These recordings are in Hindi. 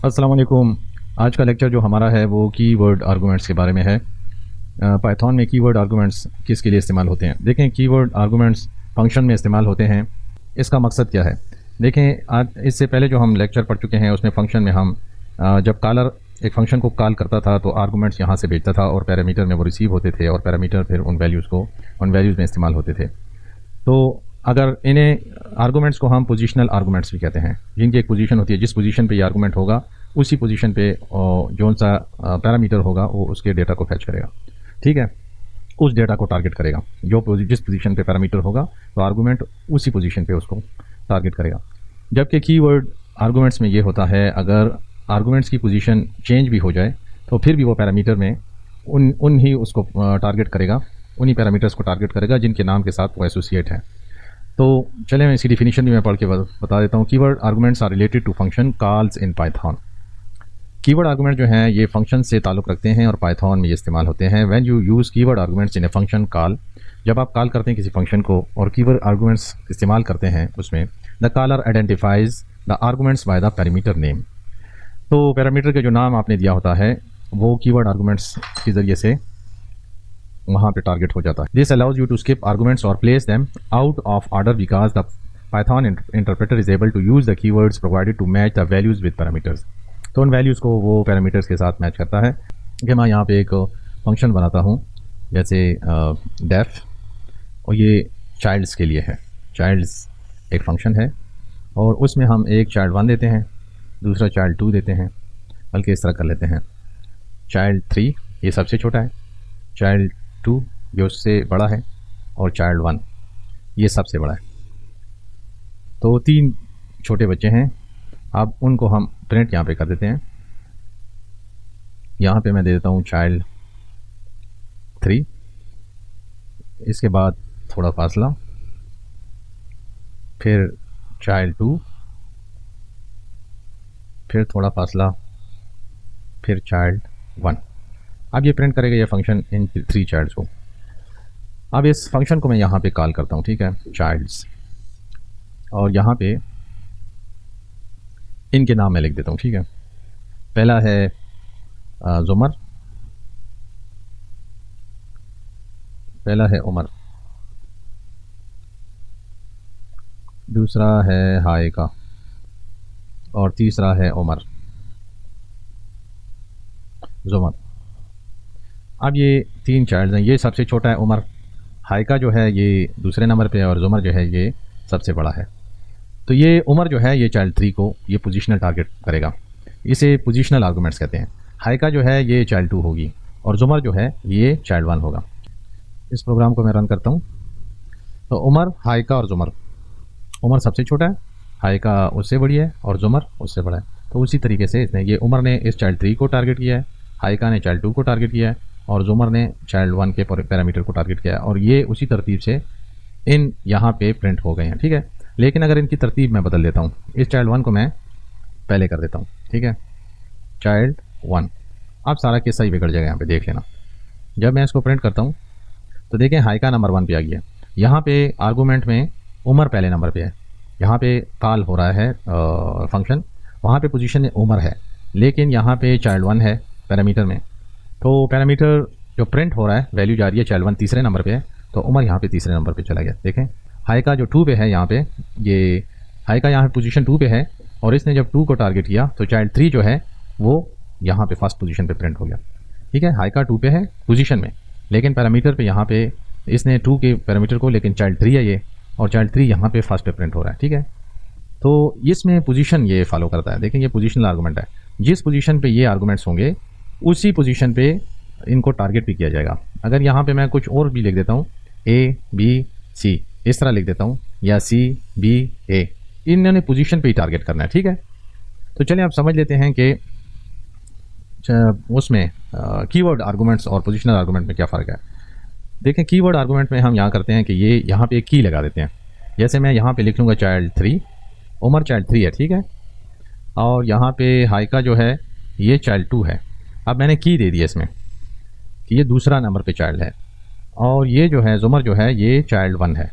अस्सलाम वालेकुम। आज का लेक्चर जो हमारा है वो कीवर्ड आर्गुमेंट्स के बारे में है। पाइथन में कीवर्ड आर्गुमेंट्स किसके लिए इस्तेमाल होते हैं? देखें, कीवर्ड आर्गुमेंट्स फंक्शन में इस्तेमाल होते हैं। इसका मकसद क्या है? देखें, आज इससे पहले जो हम लेक्चर पढ़ चुके हैं उसमें फ़ंक्शन में हम जब कॉलर एक फ़ंक्शन को कॉल करता था तो आर्गुमेंट्स यहाँ से भेजता था और पैरामीटर में वो रिसीव होते थे और पैरामीटर फिर उन वैल्यूज़ में इस्तेमाल होते थे। तो अगर इन्हें आर्गुमेंट्स को हम पोजीशनल आर्गुमेंट्स भी कहते हैं, जिनकी एक पोजीशन होती है, जिस पोजीशन पे ये आर्गुमेंट होगा उसी पोजीशन पे जौन सा पैरामीटर होगा वो उसके डेटा को फैच करेगा। ठीक है, उस डेटा को टारगेट करेगा। जिस पोजीशन पे पैरामीटर होगा तो आर्गुमेंट उसी पोजीशन पे उसको टारगेट करेगा। जबकि कीवर्ड आर्गुमेंट्स में ये होता है, अगर आर्गुमेंट्स की पोजीशन चेंज भी हो जाए तो फिर भी वो पैरामीटर में उन ही उसको टारगेट करेगा, उन्हीं पैरामीटर्स को टारगेट करेगा जिनके नाम के साथ वो एसोसिएट है। तो चलें, मैं इसकी डिफिनीशन भी मैं पढ़ के बता देता हूँ। Keyword arguments are related to function calls in Python. Keyword argument जो हैं ये फंक्शन से ताल्लुक़ रखते हैं और पाइथन में ये इस्तेमाल होते हैं। When you use keyword arguments in a function call, जब आप कॉल करते हैं किसी फंक्शन को और कीवर्ड आर्गुमेंट्स इस्तेमाल करते हैं उसमें, the caller identifies the arguments by the parameter name. तो पैरामीटर के जो नाम आपने दिया होता है वो कीवर्ड आर्गुमेंट्स के ज़रिए से वहाँ पे टारगेट हो जाता है। This allows you to skip arguments और place them out of order because the Python interpreter is able to use the keywords provided to match the values with parameters. तो उन वैल्यूज़ को वो पैरामीटर्स के साथ मैच करता है। कि मैं यहाँ पे एक फंक्शन बनाता हूँ जैसे डेफ, और ये चाइल्ड्स के लिए है। चाइल्ड्स एक फंक्शन है और उसमें हम एक चाइल्ड 1 देते हैं, दूसरा चाइल्ड 2 देते हैं, बल्कि इस तरह कर लेते हैं। चाइल्ड 3 ये सबसे छोटा है, चाइल्ड 2 जो उससे बड़ा है, और चाइल्ड 1 ये सबसे बड़ा है। तो 3 छोटे बच्चे हैं। अब उनको हम प्रिंट यहाँ पे कर देते हैं। यहाँ पे मैं दे देता हूँ चाइल्ड 3, इसके बाद थोड़ा फासला, फिर चाइल्ड 2, फिर थोड़ा फासला, फिर चाइल्ड 1। अब ये प्रिंट करेगा ये फंक्शन इन 3 चाइल्ड्स को। अब इस फंक्शन को मैं यहाँ पे कॉल करता हूँ, ठीक है, चाइल्ड्स, और यहाँ पे इनके नाम मैं लिख देता हूँ। ठीक है, पहला है जुमर, पहला है उमर, दूसरा है हाइका, और तीसरा है उमर जुमर। अब ये 3 चाइल्ड्स हैं। ये सबसे छोटा है उमर, हाइका जो है ये दूसरे नंबर पे है, और जुमर जो है ये सबसे बड़ा है। तो ये उमर जो है ये चाइल्ड 3 को ये पोजीशनल टारगेट करेगा। इसे पोजीशनल आर्गुमेंट्स कहते हैं। हाइका जो है ये चाइल्ड 2 होगी, और जुमर जो है ये चाइल्ड 1 होगा। इस प्रोग्राम को मैं रन करता हूँ। तो उमर, हाइका और जुमर। उमर सबसे छोटा है, हाइका उससे बड़ी है, और जुमर उससे बड़ा है। तो उसी तरीके से इसने ये उमर ने इस चाइल्ड 3 को टारगेट किया है, हाइका ने चाइल्ड 2 को टारगेट किया है, और जुमर ने चाइल्ड 1 के पैरामीटर को टारगेट किया है। और ये उसी तरतीब से इन यहाँ पे प्रिंट हो गए हैं। ठीक है, लेकिन अगर इनकी तरतीब मैं बदल देता हूँ, इस चाइल्ड 1 को मैं पहले कर देता हूँ, ठीक है, चाइल्ड 1। अब सारा किस्सा ही बिगड़ जाएगा, यहाँ पे देख लेना। जब मैं इसको प्रिंट करता हूँ तो देखें हाइका नंबर 1 पे आ गया। यहाँ पे आर्गूमेंट में उमर पहले नंबर पे है। यहाँ पे कॉल हो रहा है फंक्शन, वहाँ पे पोजीशन में उमर है, लेकिन यहाँ पे चाइल्ड 1 है पैरामीटर में। तो पैरामीटर जो प्रिंट हो रहा है, वैल्यू जा रही है, चाइल्ड 1 तीसरे नंबर पे है, तो उमर यहाँ पे तीसरे नंबर पे चला गया। देखें, हाइका जो 2 पे है, यहाँ पे ये हाइका यहाँ पे पोजीशन 2 पे है, और इसने जब 2 को टारगेट किया तो चाइल्ड 3 जो है वो यहाँ पे फर्स्ट पोजीशन पे प्रिंट हो गया। ठीक है, हाइका 2 पे है पोजीशन में, लेकिन पैरामीटर पे यहाँ पे इसने 2 के पैरामीटर को, लेकिन चाइल्ड 3 है ये, और चाइल्ड 3 यहाँ पे फर्स्ट पे प्रिंट हो रहा है। ठीक है, तो इसमें पोजीशन ये फॉलो करता है। देखें, ये पोजीशनल आर्गूमेंट है। जिस पोजीशन पे ये आर्गूमेंट्स होंगे उसी पोजीशन पे इनको टारगेट भी किया जाएगा। अगर यहाँ पे मैं कुछ और भी लिख देता हूँ, A B C, इस तरह लिख देता हूँ, या C B A, इन्होंने पोजीशन पे ही टारगेट करना है। ठीक है, तो चलिए आप समझ लेते हैं कि उसमें कीवर्ड आर्गुमेंट्स और पोजीशनल आर्गुमेंट में क्या फ़र्क है। देखें, कीवर्ड आर्गुमेंट में हम यहाँ करते हैं कि ये यहाँ पे एक की लगा देते हैं। जैसे मैं यहाँ पे लिख लूँगा चाइल्ड 3, उमर चाइल्ड 3 है, ठीक है, और यहाँ पे हाइका जो है ये चाइल्ड 2 है। अब मैंने की दे दी इसमें कि ये दूसरा नंबर पे चाइल्ड है, और ये जो है जुमर जो है ये चाइल्ड 1 है।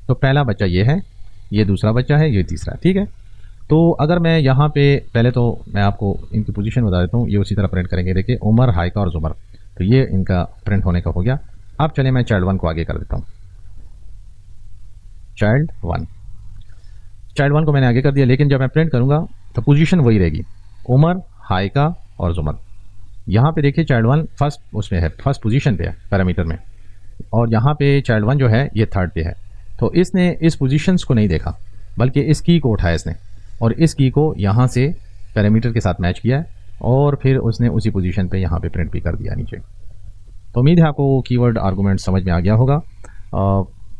तो पहला बच्चा ये है, ये दूसरा बच्चा है, ये तीसरा। ठीक है, तो अगर मैं यहाँ पे पहले तो मैं आपको इनकी पोजीशन बता देता हूँ, ये उसी तरह प्रिंट करेंगे। देखिए उमर, हाइका और जुमर, तो ये इनका प्रिंट होने का हो गया। अब चले मैं चाइल्ड 1 को आगे कर देता हूँ। चाइल्ड 1 को मैंने आगे कर दिया, लेकिन जब मैं प्रिंट करूँगा तो पोजीशन वही रहेगी, उमर, हाइका और जुमर। यहाँ पे देखिए चाइल्ड 1 फर्स्ट उसमें है, फर्स्ट पोजीशन पे है पैरामीटर में, और यहाँ पे चाइल्ड 1 जो है ये थर्ड पे है। तो इसने इस पोजीशंस को नहीं देखा, बल्कि इस की को उठाया इसने, और इस की को यहाँ से पैरामीटर के साथ मैच किया है, और फिर उसने उसी पोजीशन पे यहाँ पे प्रिंट भी कर दिया नीचे। तो उम्मीद है आपको कीवर्ड आर्गूमेंट समझ में आ गया होगा।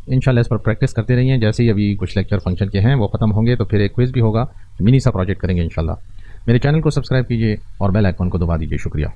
इंशाल्लाह इस पर प्रैक्टिस करते रहिए। जैसे ही अभी कुछ लेक्चर फंक्शन के हैं वो ख़त्म होंगे तो फिर एक क्विज़ भी होगा, मिनी सा प्रोजेक्ट करेंगे इंशाल्लाह। मेरे चैनल को सब्सक्राइब कीजिए और बेल आइकन को दबा दीजिए। शुक्रिया।